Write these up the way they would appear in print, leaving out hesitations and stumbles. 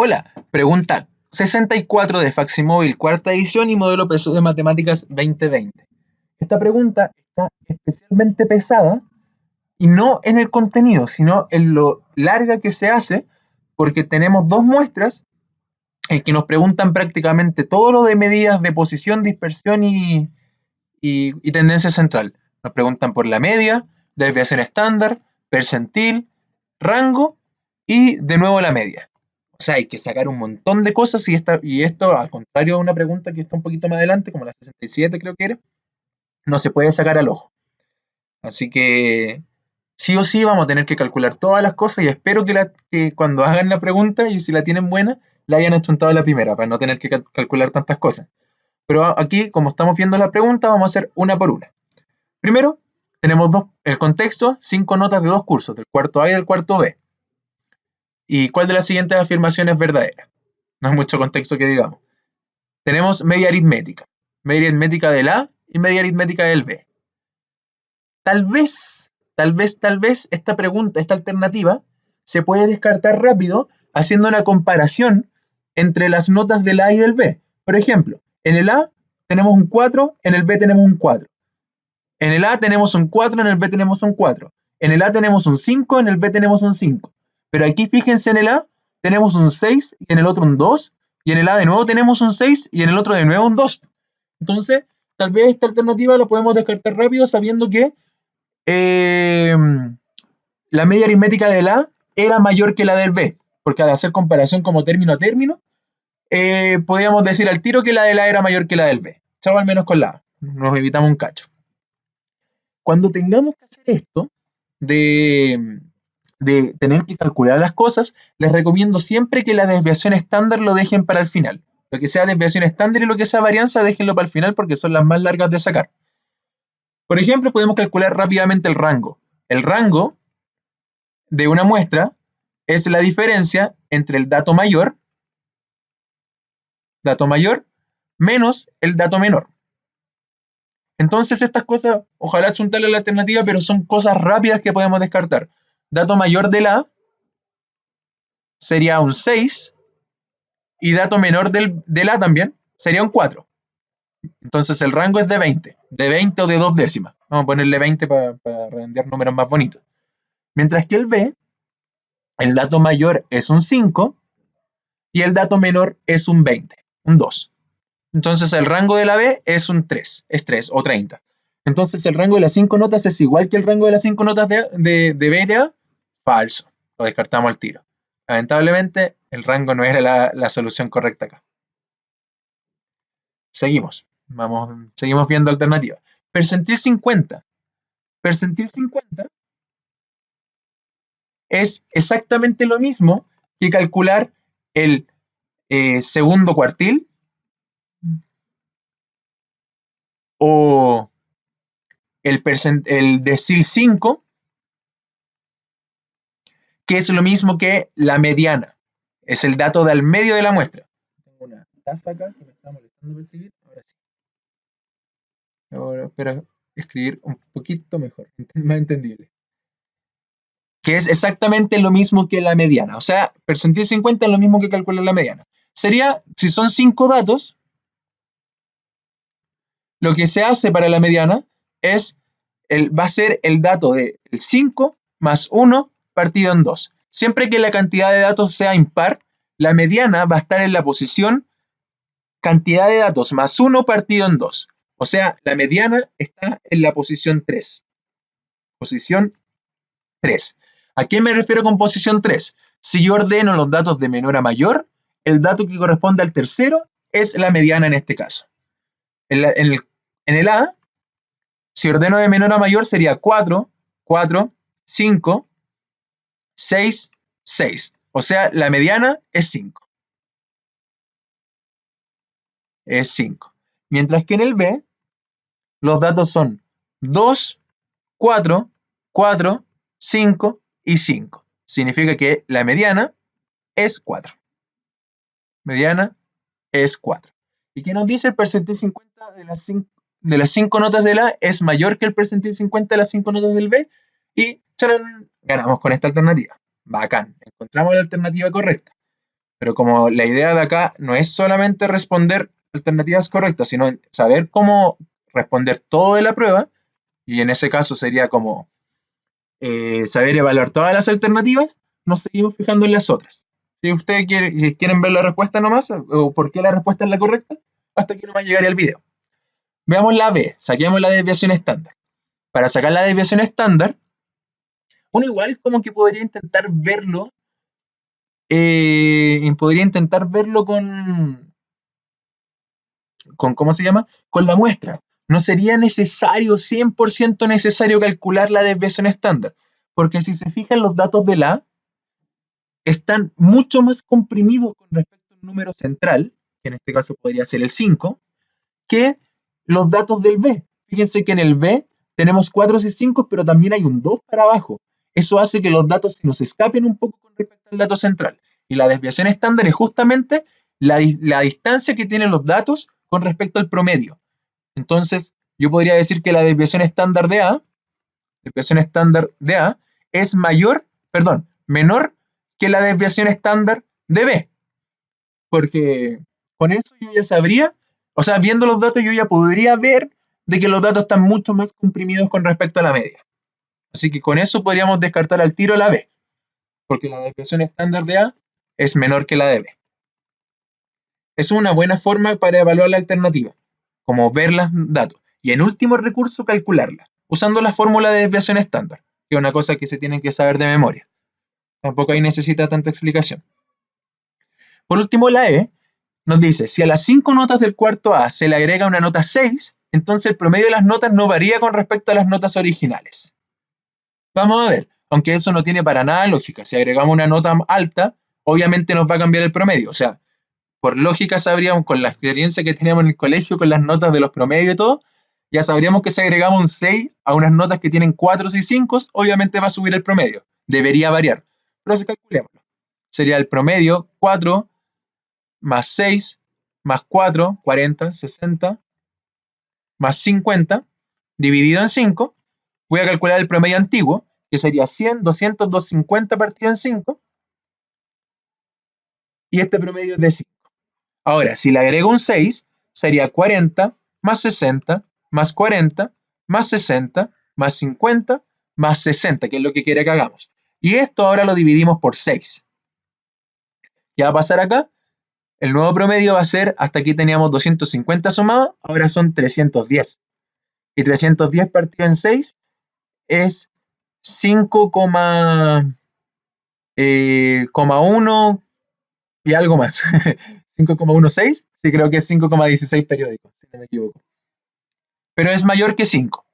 Hola, pregunta 64 de Faximóvil, cuarta edición y modelo PSU de Matemáticas 2020. Esta pregunta está especialmente pesada y no en el contenido, sino en lo larga que se hace, porque tenemos dos muestras que nos preguntan prácticamente todo lo de medidas de posición, dispersión y tendencia central. Nos preguntan por la media, desviación estándar, percentil, rango y de nuevo la media. O sea, hay que sacar un montón de cosas y esto, al contrario a una pregunta que está un poquito más adelante, como la 67 creo que era, no se puede sacar al ojo. Así que sí o sí vamos a tener que calcular todas las cosas y espero que cuando hagan la pregunta y si la tienen buena, la hayan achuntado a la primera para no tener que calcular tantas cosas. Pero aquí, como estamos viendo la pregunta, vamos a hacer una por una. Primero, tenemos el contexto, 5 notas de dos cursos, del cuarto A y del cuarto B. ¿Y cuál de las siguientes afirmaciones es verdadera? No hay mucho contexto que digamos. Tenemos media aritmética del A y media aritmética del B. Tal vez esta pregunta, esta alternativa, se puede descartar rápido haciendo una comparación entre las notas del A y del B. Por ejemplo, en el A tenemos un 4, en el B tenemos un 4. En el A tenemos un 4, en el B tenemos un 4. En el A tenemos un 5, en el B tenemos un 5. Pero aquí fíjense, en el A tenemos un 6 y en el otro un 2. Y en el A de nuevo tenemos un 6 y en el otro de nuevo un 2. Entonces, tal vez esta alternativa la podemos descartar rápido sabiendo que eh, la media aritmética del A era mayor que la del B. Porque al hacer comparación como término a término, podíamos decir al tiro que la del A era mayor que la del B. Chavo, al menos con la A. Nos evitamos un cacho. Cuando tengamos que hacer esto, de, de tener que calcular las cosas, les recomiendo siempre que la desviación estándar lo dejen para el final. Lo que sea desviación estándar y lo que sea varianza, déjenlo para el final porque son las más largas de sacar. Por ejemplo, podemos calcular rápidamente el rango. El rango de una muestra es la diferencia entre el dato mayor menos el dato menor. Entonces estas cosas, ojalá chuntarle la alternativa, pero son cosas rápidas que podemos descartar. Dato mayor de la A sería un 6 y dato menor del A también sería un 4. Entonces el rango es de 20 o de 2 décimas. Vamos a ponerle 20 para redondear números más bonitos. Mientras que el B, el dato mayor es un 5 y el dato menor es un 20, un 2. Entonces el rango de la B es un 3, es 3 o 30. Entonces el rango de las 5 notas es igual que el rango de las 5 notas de B y de A. Falso, lo descartamos al tiro. Lamentablemente el rango no era la solución correcta acá. Seguimos, seguimos viendo alternativas. Percentil 50. Percentil 50 es exactamente lo mismo que calcular el segundo cuartil o el decil 5, que es lo mismo que la mediana. Es el dato del medio de la muestra. Tengo una taza acá que me está molestando para escribir. Ahora sí. Ahora espero escribir un poquito mejor, más entendible. Que es exactamente lo mismo que la mediana. O sea, percentil 50 es lo mismo que calcular la mediana. Sería, si son 5 datos, lo que se hace para la mediana va a ser el dato del 5 más 1 partido en 2. Siempre que la cantidad de datos sea impar, la mediana va a estar en la posición cantidad de datos más 1 partido en 2. O sea, la mediana está en la posición 3. Posición 3. ¿A qué me refiero con posición 3? Si yo ordeno los datos de menor a mayor, el dato que corresponde al tercero es la mediana en este caso. En el A, si ordeno de menor a mayor sería 4, 4, 5, 6, 6. O sea, la mediana es 5. Es 5. Mientras que en el B, los datos son 2, 4, 4, 5 y 5. Significa que la mediana es 4. Mediana es 4. ¿Y qué nos dice? El percentil 50 de las 5 notas del A es mayor que el percentil 50 de las 5 notas del B. Y ¡charán!, ganamos con esta alternativa. Bacán. Encontramos la alternativa correcta. Pero como la idea de acá no es solamente responder alternativas correctas, sino saber cómo responder todo de la prueba, y en ese caso sería como saber evaluar todas las alternativas, nos seguimos fijando en las otras. Si ustedes quieren ver la respuesta nomás, o por qué la respuesta es la correcta, hasta aquí nomás llegaría el video. Veamos la B, saquemos la desviación estándar. Para sacar la desviación estándar, uno igual como que podría intentar verlo con ¿cómo se llama? Con la muestra. No sería necesario, 100% necesario calcular la desviación estándar, porque si se fijan los datos de la A, están mucho más comprimidos con respecto al número central, que en este caso podría ser el 5, que los datos del B. Fíjense que en el B tenemos 4 y 5, pero también hay un 2 para abajo. Eso hace que los datos se nos escapen un poco con respecto al dato central. Y la desviación estándar es justamente la distancia que tienen los datos con respecto al promedio. Entonces, yo podría decir que la desviación estándar de A es menor que la desviación estándar de B. Porque con eso yo ya sabría, o sea, viendo los datos yo ya podría ver de que los datos están mucho más comprimidos con respecto a la media. Así que con eso podríamos descartar al tiro la B, porque la desviación estándar de A es menor que la de B. Es una buena forma para evaluar la alternativa, como ver los datos. Y en último recurso, calcularla, usando la fórmula de desviación estándar, que es una cosa que se tienen que saber de memoria. Tampoco ahí necesita tanta explicación. Por último, la E nos dice, si a las 5 notas del cuarto A se le agrega una nota 6, entonces el promedio de las notas no varía con respecto a las notas originales. Vamos a ver, aunque eso no tiene para nada lógica. Si agregamos una nota alta, obviamente nos va a cambiar el promedio. O sea, por lógica sabríamos, con la experiencia que teníamos en el colegio, con las notas de los promedios y todo, ya sabríamos que si agregamos un 6 a unas notas que tienen 4 y 5, obviamente va a subir el promedio. Debería variar. Pero si calculémoslo. Sería el promedio 4 más 6 más 4, 40, 60, más 50, dividido en 5. Voy a calcular el promedio antiguo, que sería 100, 200, 250 partido en 5. Y este promedio es de 5. Ahora, si le agrego un 6, sería 40 más 60 más 40 más 60 más 50 más 60, que es lo que quiere que hagamos. Y esto ahora lo dividimos por 6. ¿Qué va a pasar acá? El nuevo promedio va a ser, hasta aquí teníamos 250 sumado, ahora son 310. Y 310 partido en 6 es 5,1 y algo más. 5,16, sí, creo que es 5,16 periódicos, si no me equivoco. Pero es mayor que 5.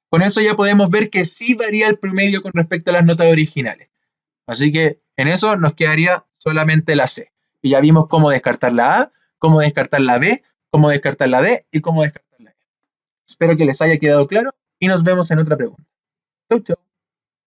Con eso ya podemos ver que sí varía el promedio con respecto a las notas originales. Así que en eso nos quedaría solamente la C. Y ya vimos cómo descartar la A, cómo descartar la B, cómo descartar la D y cómo descartar la E. Espero que les haya quedado claro y nos vemos en otra pregunta. Chau, chau.